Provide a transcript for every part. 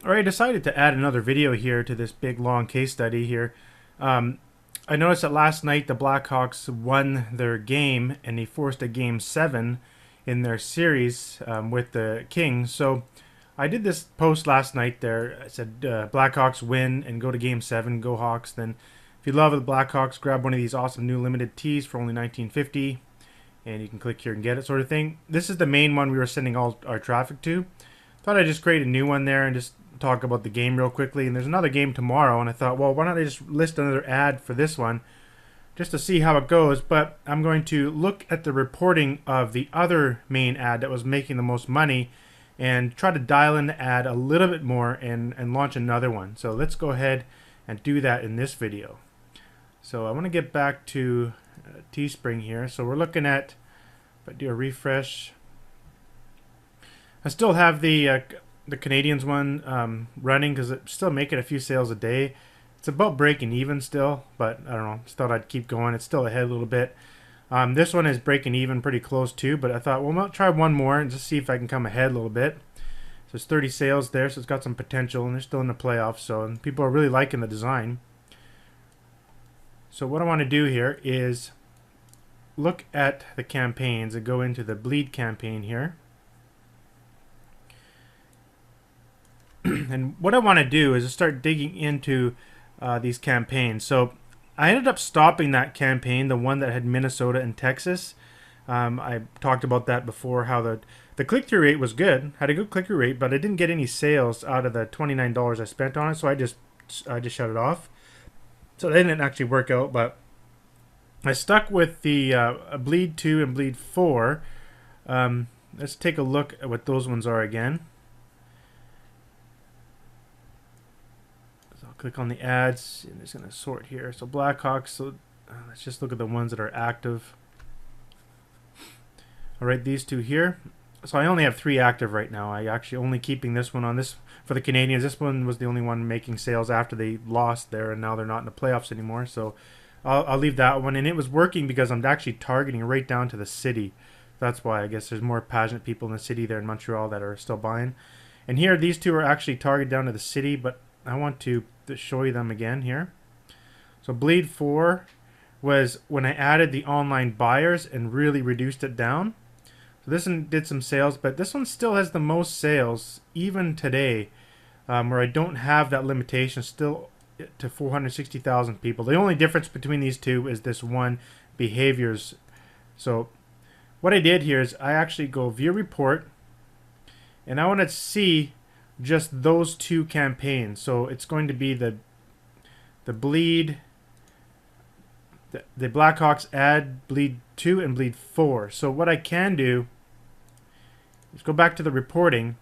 Alright, I decided to add another video here to this big long case study here. I noticed that last night the Blackhawks won their game and they forced a game 7 in their series with the Kings. So I did this post last night there. I said Blackhawks win and go to game 7, go Hawks. Then if you love the Blackhawks, grab one of these awesome new limited tees for only $19.50 and you can click here and get it, sort of thing. This is the main one we were sending all our traffic to. Thought I'd just create a new one there and just talk about the game real quickly. And there's another game tomorrow, and I thought, well, why don't I just list another ad for this one just to see how it goes. But I'm going to look at the reporting of the other main ad that was making the most money and try to dial in the ad a little bit more and launch another one. So let's go ahead and do that in this video. So I want to get back to Teespring here. So we're looking at, if I do a refresh, I still have the Canadians one running because it's still making a few sales a day. It's about breaking even still, but I don't know. Just thought I'd keep going. It's still ahead a little bit. This one is breaking even pretty close too, but I thought, well, I'll try one more and just see if I can come ahead a little bit. So it's 30 sales there, so it's got some potential, and they're still in the playoffs, so and people are really liking the design. So what I want to do here is look at the campaigns and go into the bleed campaign here. And what I want to do is start digging into these campaigns. So I ended up stopping that campaign, the one that had Minnesota and Texas. I talked about that before, how the click-through rate was good, had a good click-through rate, but I didn't get any sales out of the $29 I spent on it, so I just shut it off. So that didn't actually work out, but I stuck with the Bleed 2 and Bleed 4. Let's take a look at what those ones are again. So I'll click on the ads, and it's going to sort here. So Blackhawks, so let's just look at the ones that are active. All right, these two here. So I only have 3 active right now. I actually only keeping this one on this for the Canadians. This one was the only one making sales after they lost there, and now they're not in the playoffs anymore. So I'll leave that one. And it was working because I'm actually targeting right down to the city. That's why I guess there's more passionate people in the city there in Montreal that are still buying. And here, these two are actually targeted down to the city, but I want to show you them again here. So Bleed 4 was when I added the online buyers and really reduced it down. So this one did some sales, but this one still has the most sales even today, where I don't have that limitation, still to 460,000 people. The only difference between these two is this one, behaviors. So what I did here is I actually go view report, and I want to see just those 2 campaigns. So it's going to be the Bleed, the Blackhawks ad Bleed 2 and Bleed 4. So what I can do is go back to the reporting,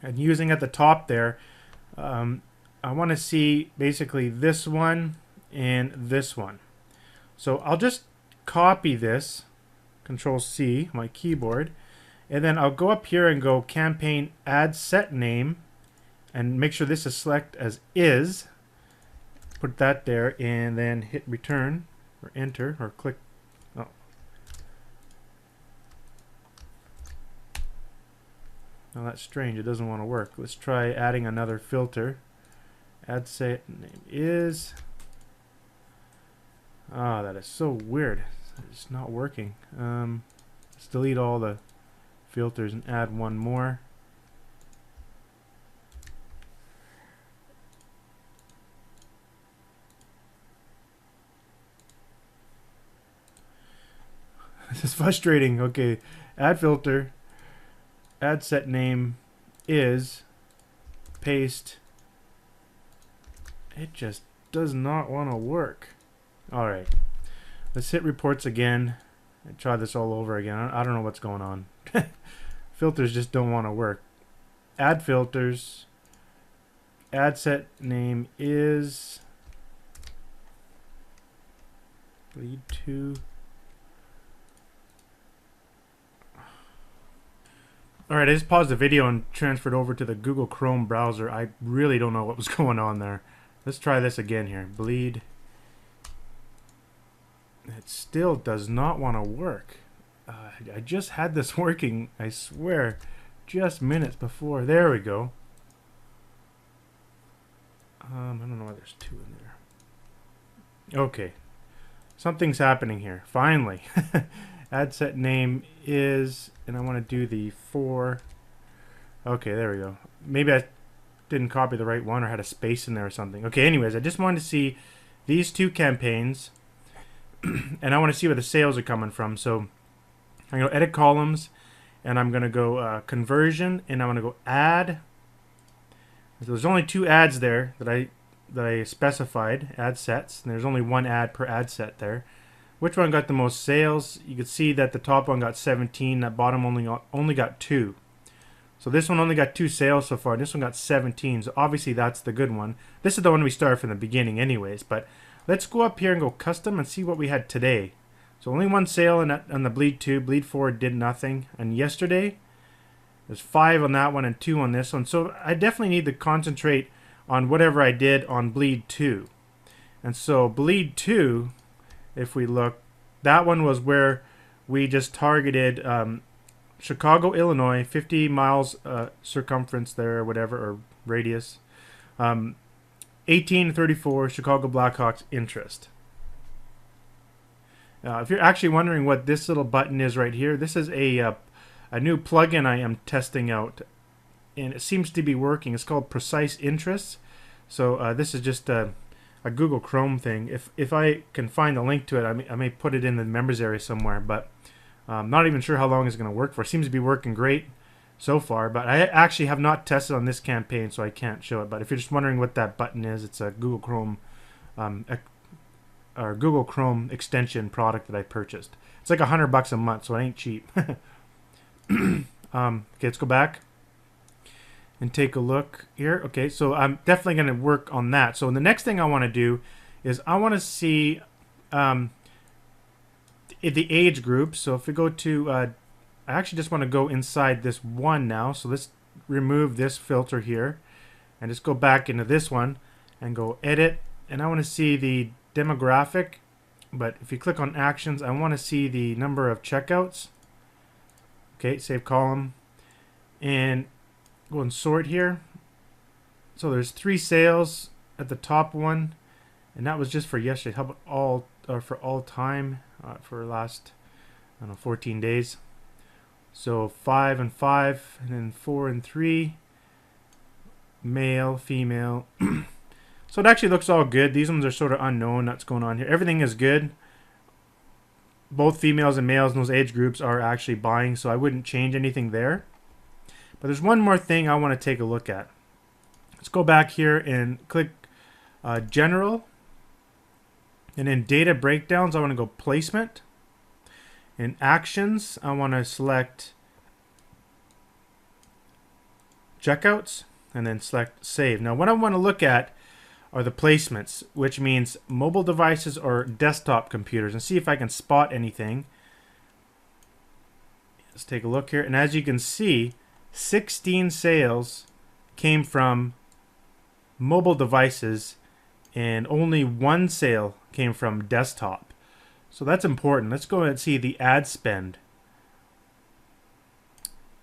and using at the top there, I want to see basically this one and this one. So I'll just copy this, Control C, my keyboard, and then I'll go up here and go campaign ad set name, and make sure this is select as is. Put that there, and then hit return or enter or click. Oh. Now that's strange. It doesn't want to work. Let's try adding another filter. Ad set name is. Ah, that is so weird. It's not working. Let's delete all the filters and add one more. This is frustrating. Okay, add filter, ad set name is, paste. It just does not want to work. Alright, let's hit reports again and try this all over again. I don't know what's going on. Filters just don't want to work. Add filters, ad set name is Bleed 2. Alright, I just paused the video and transferred over to the Google Chrome browser. I really don't know what was going on there. Let's try this again here. Bleed. It still does not want to work. I just had this working, I swear, just minutes before. There we go. I don't know why there's 2 in there. Okay. Something's happening here. Finally. Ad set name is, and I want to do the 4. Okay, there we go. Maybe I didn't copy the right one or had a space in there or something. Okay, anyways, I just wanted to see these 2 campaigns and I want to see where the sales are coming from. So I'm going to edit columns and I'm going to go conversion and I'm going to go add. So there's only 2 ads there that I specified, ad sets, and there's only 1 ad per ad set there. Which one got the most sales? You can see that the top one got 17, that bottom only got 2. So this one only got 2 sales so far. This one got 17, so obviously that's the good one. This is the one we started from the beginning anyways, but let's go up here and go custom and see what we had today. So only 1 sale on the Bleed 2. Bleed 4 did nothing. And yesterday, there's 5 on that one and 2 on this one. So I definitely need to concentrate on whatever I did on Bleed 2. And so Bleed 2, if we look, that one was where we just targeted Chicago, Illinois, 50 miles circumference there or whatever, or radius. 1834 Chicago Blackhawks interest. If you're actually wondering what this little button is right here, this is a new plugin I am testing out, and it seems to be working. It's called Precise Interests. So this is just a Google Chrome thing. If I can find a link to it, I may put it in the members area somewhere, but I'm not even sure how long it's going to work for. It seems to be working great so far, but I actually have not tested on this campaign, so I can't show it. But if you're just wondering what that button is, it's a Google Chrome or Google Chrome extension product that I purchased. It's like $100 a month, so it ain't cheap. Okay, let's go back and take a look here. Okay, so I'm definitely going to work on that. So the next thing I want to do is I want to see the age group. So if we go to, I actually just want to go inside this one now. So let's remove this filter here and just go back into this one and go edit. And I want to see the demographic. But if you click on actions, I want to see the number of checkouts. Okay, save column. And go and sort here. So there's 3 sales at the top one. And that was just for yesterday. How about all, for all time? For last, I don't know, 14 days. So 5 and 5, and then 4 and 3, male, female. So it actually looks all good. These ones are sort of unknown. That's going on here. Everything is good. Both females and males in those age groups are actually buying, so I wouldn't change anything there. But there's one more thing I want to take a look at. Let's go back here and click General. And in Data Breakdowns, I want to go Placement. In Actions, I want to select Checkouts and then select Save. Now what I want to look at are the placements, which means mobile devices or desktop computers, and see if I can spot anything. Let's take a look here. And as you can see, 16 sales came from mobile devices and only 1 sale came from desktop. So that's important. Let's go and see the ad spend.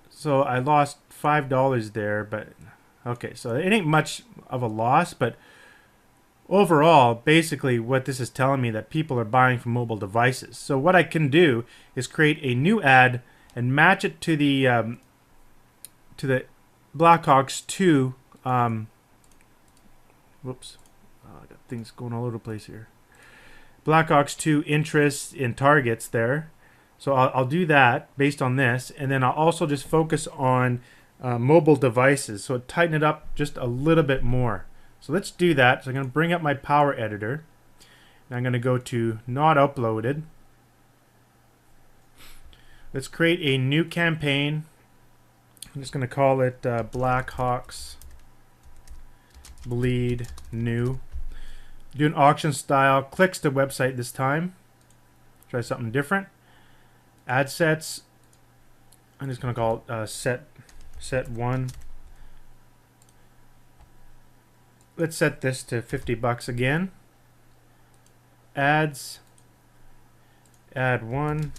So I lost $5 there, but okay, so it ain't much of a loss, but overall, basically what this is telling me that people are buying from mobile devices. So what I can do is create a new ad and match it to the Blackhawks 2 whoops, I got things going all over the place here. Blackhawks 2 interests in targets there. So I'll do that based on this, and then I'll also just focus on mobile devices. So tighten it up just a little bit more. So let's do that. So I'm going to bring up my Power Editor, and I'm going to go to Not Uploaded. Let's create a new campaign. I'm just going to call it Blackhawks Bleed New. Do an auction style. Clicks to website this time. Try something different. Ad sets. I'm just going to call it set 1. Let's set this to $50 again. Ads. Add 1.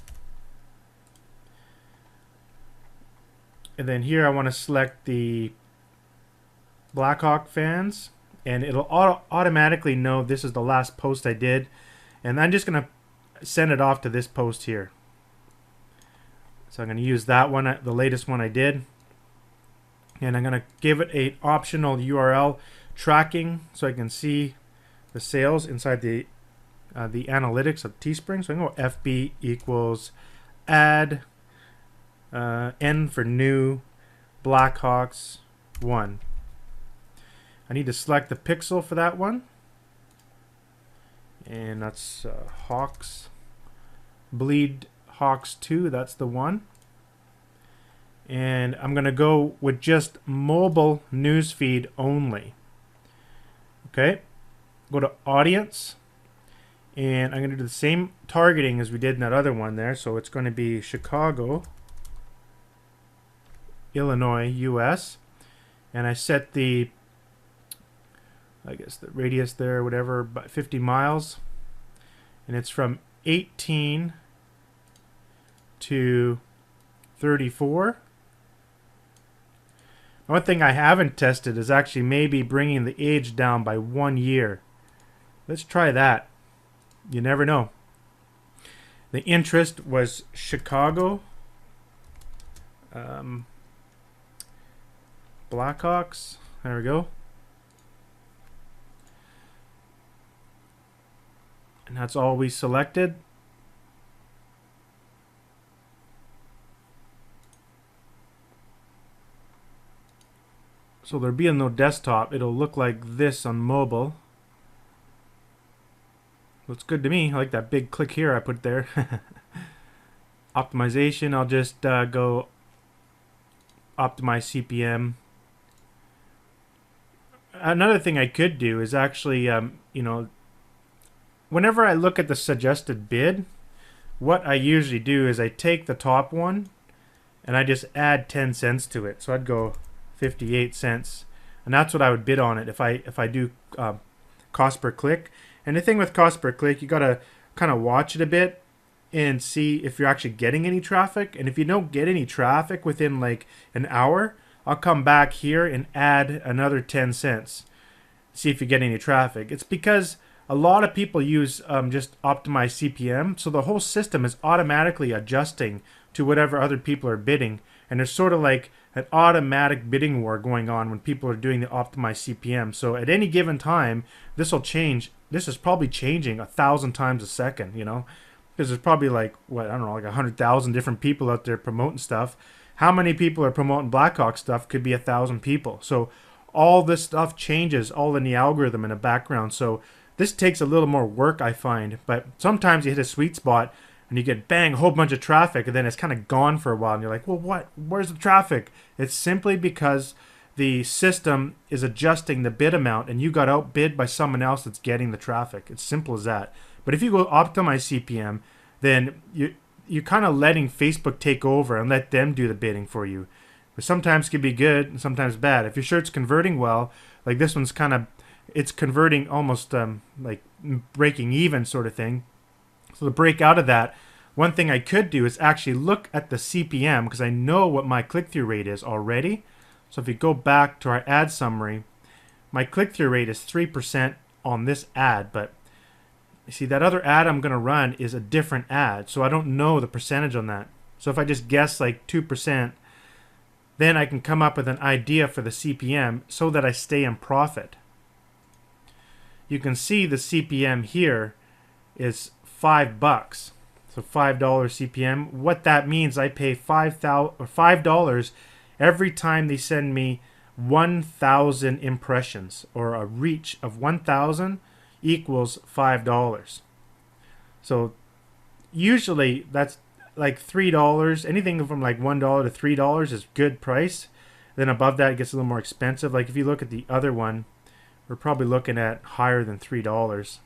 And then here I want to select the Blackhawk fans and it'll automatically know this is the last post I did, and I'm just going to send it off to this post here. So I'm going to use that one, the latest one I did, and I'm going to give it an optional URL tracking so I can see the sales inside the analytics of Teespring. So I can go FB equals add N for new Blackhawks 1. I need to select the pixel for that one, and that's Hawks Bleed Hawks 2. That's the one. And I'm going to go with just mobile newsfeed only. Okay, go to audience, and I'm going to do the same targeting as we did in that other one there. So it's going to be Chicago, Illinois, US, and I set the, I guess the radius there, whatever, about 50 miles, and it's from 18 to 34. One thing I haven't tested is actually maybe bringing the age down by 1 year. Let's try that. You never know. The interest was Chicago, Blackhawks. There we go. And that's all we selected. So there'll be no desktop. It'll look like this on mobile. Looks good to me. I like that big click here I put there. Optimization, I'll just go optimize CPM. Another thing I could do is actually, you know, whenever I look at the suggested bid, what I usually do is I take the top one and I just add 10 cents to it. So I'd go 58 cents, and that's what I would bid on it if I do cost per click. And the thing with cost per click, you gotta kind of watch it a bit and see if you're actually getting any traffic. And if you don't get any traffic within like an hour, I'll come back here and add another 10 cents. See if you get any traffic. It's because a lot of people use just optimized CPM, so the whole system is automatically adjusting to whatever other people are bidding, and there's sort of like an automatic bidding war going on when people are doing the optimized CPM. So at any given time, this will change. This is probably changing 1,000 times a second, you know, because there's probably like, what, I don't know, like 100,000 different people out there promoting stuff. How many people are promoting Blackhawk stuff? Could be 1,000 people. So all this stuff changes all in the algorithm in the background. So this takes a little more work, I find, but sometimes you hit a sweet spot and you get bang, a whole bunch of traffic, and then it's kind of gone for a while, and you're like, well, what? Where's the traffic? It's simply because the system is adjusting the bid amount, and you got outbid by someone else that's getting the traffic. It's simple as that. But if you go optimize CPM, then you're kind of letting Facebook take over and let them do the bidding for you. But sometimes it can be good and sometimes bad. If your shirt's converting well, like this one's kind of, it's converting almost like breaking even sort of thing. So to break out of that, one thing I could do is actually look at the CPM, because I know what my click-through rate is already. So if you go back to our ad summary, my click-through rate is 3% on this ad, but you see that other ad I'm going to run is a different ad, so I don't know the percentage on that. So if I just guess like 2%, then I can come up with an idea for the CPM so that I stay in profit. You can see the CPM here is $5. So $5 CPM. What that means, I pay $5 every time they send me 1,000 impressions, or a reach of 1,000 equals $5. So usually that's like $3. Anything from like $1 to $3 is good price. Then above that it gets a little more expensive. Like if you look at the other one, we're probably looking at higher than $3.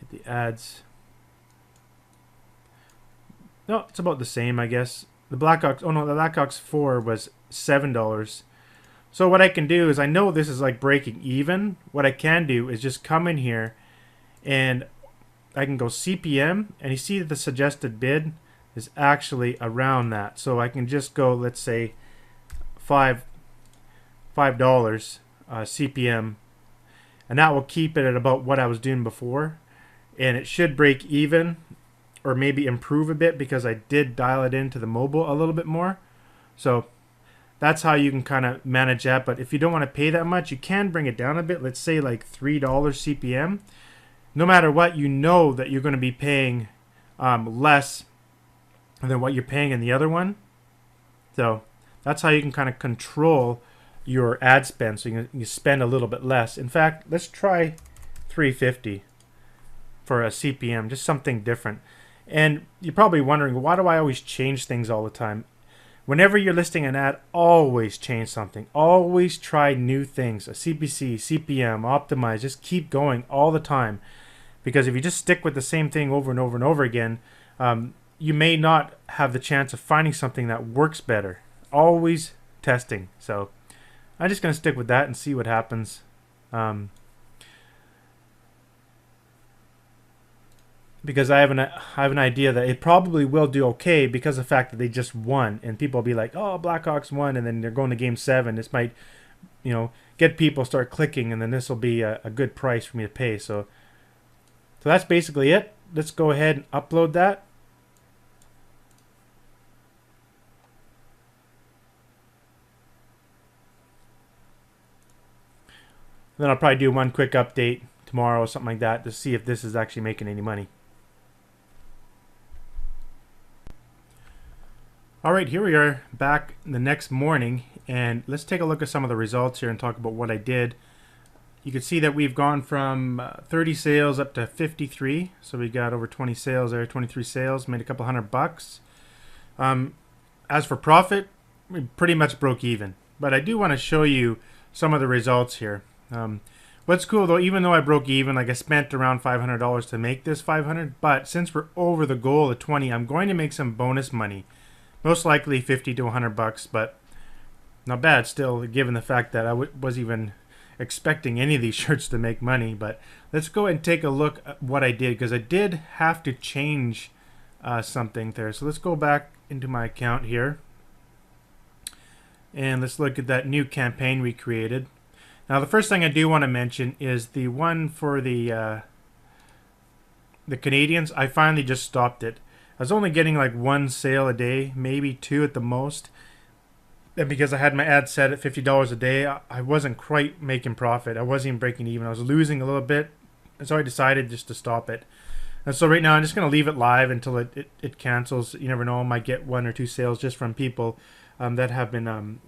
Hit the ads. No, it's about the same, I guess. The Blackhawks, oh no, the Blackhawks 4 was $7. So what I can do is, I know this is like breaking even. What I can do is just come in here and I can go CPM, and you see that the suggested bid is actually around that. So I can just go, let's say $5 $5 CPM, and that will keep it at about what I was doing before, and it should break even or maybe improve a bit because I did dial it into the mobile a little bit more. So that's how you can kind of manage that. But if you don't want to pay that much, you can bring it down a bit. Let's say like $3 CPM. No matter what, you know that you're going to be paying less than what you're paying in the other one. So that's how you can kind of control your ad spend, so you spend a little bit less. In fact, let's try 350 for a CPM, just something different. And you're probably wondering, why do I always change things all the time? Whenever you're listing an ad, always change something. Always try new things. A CPC, CPM, optimize. Just keep going all the time. Because if you just stick with the same thing over and over and over again, you may not have the chance of finding something that works better. Always testing. So I'm just going to stick with that and see what happens. Because I have an idea that it probably will do okay because of the fact that they just won, and people will be like, oh, Blackhawks won, and then they're going to game 7. This might, get people start clicking, and then this will be a good price for me to pay. So that's basically it. Let's go ahead and upload that. Then I'll probably do one quick update tomorrow or something like that to see if this is actually making any money. Alright, here we are back the next morning, and let's take a look at some of the results here and talk about what I did. You can see that we've gone from 30 sales up to 53, so we got over 20 sales there, 23 sales, made a couple $100. As for profit, we pretty much broke even, but I do want to show you some of the results here. What's cool though, even though I broke even, like I spent around $500 to make this 500, but since we're over the goal of 20, I'm going to make some bonus money. Most likely 50 to $100, but not bad still, given the fact that I was even expecting any of these shirts to make money. But let's go and take a look at what I did, because I did have to change something there. So let's go back into my account here, and let's look at that new campaign we created. Now the first thing I do want to mention is the one for the Canadians. I finally just stopped it. I was only getting like 1 sale a day, maybe 2 at the most. And because I had my ad set at $50 a day, I wasn't quite making profit. I wasn't even breaking even. I was losing a little bit. And so I decided just to stop it. And so right now I'm just going to leave it live until it cancels. You never know, I might get 1 or 2 sales just from people that have been on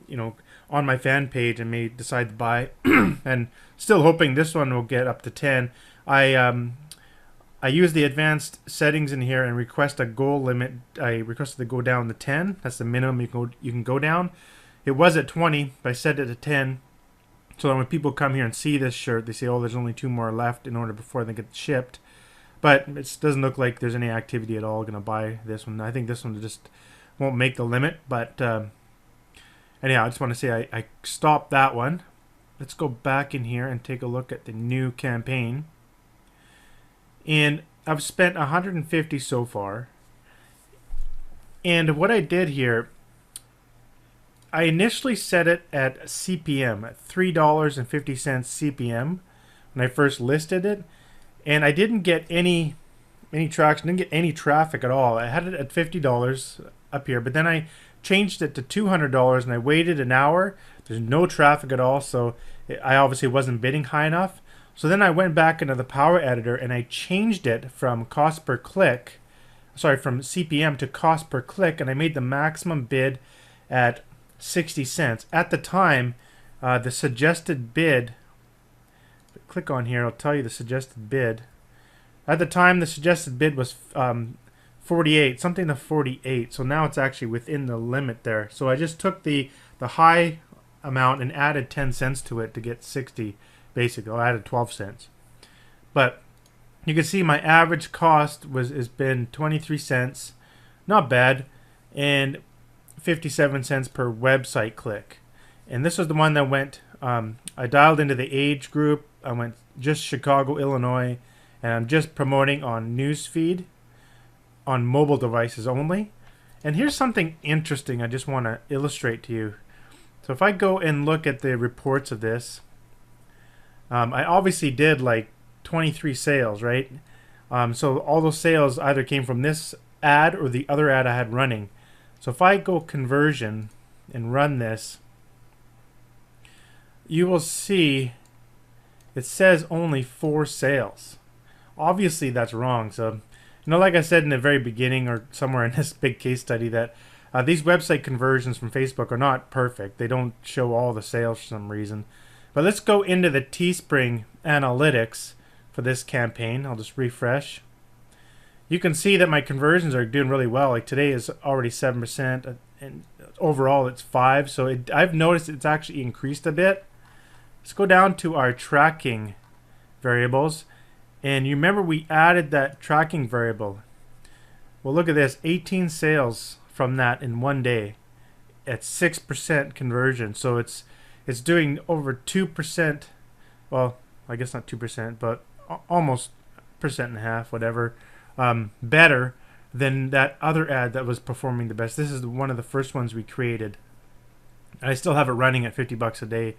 my fan page and may decide to buy. And still hoping this one will get up to 10. I use the advanced settings in here and request a goal limit. I requested to go down to 10. That's the minimum you can go down. It was at 20, but I set it to 10. So that when people come here and see this shirt, they say, oh, there's only 2 more left in order before they get shipped. But it doesn't look like there's any activity at all going to buy this one. I think this one just won't make the limit. But anyhow, I just want to say I stopped that one. Let's go back in here and take a look at the new campaign. And I've spent 150 so far. And what I did here, I initially set it at CPM, at $3.50 CPM when I first listed it. And I didn't get any traction, didn't get any traffic at all. I had it at $50 up here, but then I changed it to $200 and I waited an hour. There's no traffic at all, so I obviously wasn't bidding high enough. So then I went back into the Power Editor and I changed it from cost per click, from CPM to cost per click, and I made the maximum bid at 60 cents. At the time, the suggested bid, click on here, I'll tell you the suggested bid. At the time, the suggested bid was 48, something to 48. So now it's actually within the limit there. So I just took the high amount and added 10 cents to it to get 60. Basically, I added 12 cents. But you can see my average cost has been 23 cents. Not bad. And 57 cents per website click. And this was the one that went, I dialed into the age group. I went just Chicago, Illinois. And I'm just promoting on newsfeed on mobile devices only. And here's something interesting I just want to illustrate to you. So if I go and look at the reports of this, I obviously did like 23 sales, right? So all those sales either came from this ad or the other ad I had running. So if I go conversion and run this, you will see it says only 4 sales. Obviously that's wrong. So, like I said in the very beginning or somewhere in this big case study, that these website conversions from Facebook are not perfect. They don't show all the sales for some reason. But let's go into the Teespring analytics for this campaign. I'll just refresh. You can see that my conversions are doing really well. Like today is already 7%, and overall it's 5%. So I've noticed it's actually increased a bit. Let's go down to our tracking variables. And you remember we added that tracking variable. Well, look at this, 18 sales from that in one day at 6% conversion. So it's doing over 2%, well, I guess not 2%, but almost 1.5%, whatever, better than that other ad that was performing the best. This is one of the first ones we created. I still have it running at $50 a day,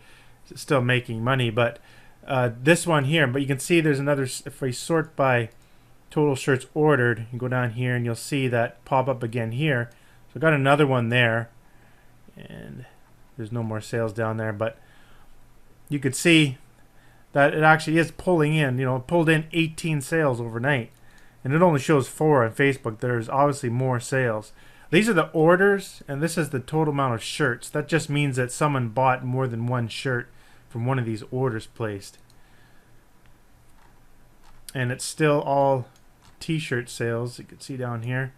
still making money, but this one here, but you can see there's another, if we sort by total shirts ordered, you go down here and you'll see that pop up again here. So I got another one there, and there's no more sales down there, but you could see that it actually is pulling in, it pulled in 18 sales overnight, and it only shows 4 on Facebook. There's obviously more sales. These are the orders, and this is the total amount of shirts. That just means that someone bought more than one shirt from one of these orders placed. And it's still all t-shirt sales. You can see down here,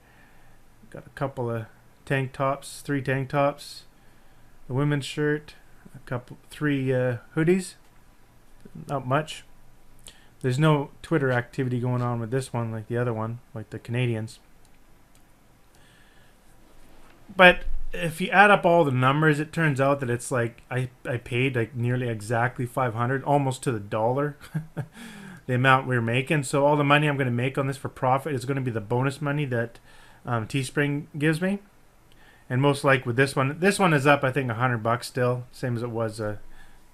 got a couple of tank tops, 3 tank tops, a women's shirt, three hoodies. Not much. There's no Twitter activity going on with this one like the other one, like the Canadians. But if you add up all the numbers, it turns out that it's like I paid like nearly exactly $500, almost to the dollar, the amount we were making. So all the money I'm going to make on this for profit is going to be the bonus money that Teespring gives me. And most likely with this one is up, I think, $100 still, same as it was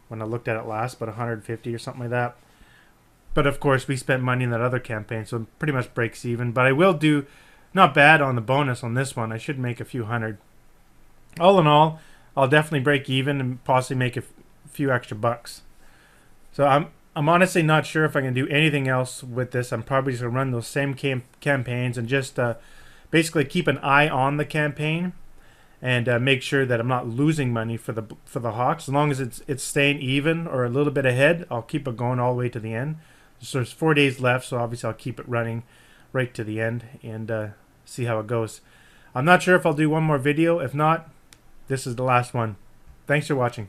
when I looked at it last, but 150 or something like that. But of course, we spent money in that other campaign, so it pretty much breaks even. But I will do not bad on the bonus on this one. I should make a few hundred. All in all, I'll definitely break even and possibly make a few extra bucks. So I'm honestly not sure if I can do anything else with this. I'm probably just going to run those same campaigns and just basically keep an eye on the campaign and make sure that I'm not losing money for the Hawks. As long as it's staying even or a little bit ahead, I'll keep it going all the way to the end. So there's 4 days left, so obviously I'll keep it running right to the end and see how it goes. I'm not sure if I'll do one more video. If not, this is the last one. Thanks for watching.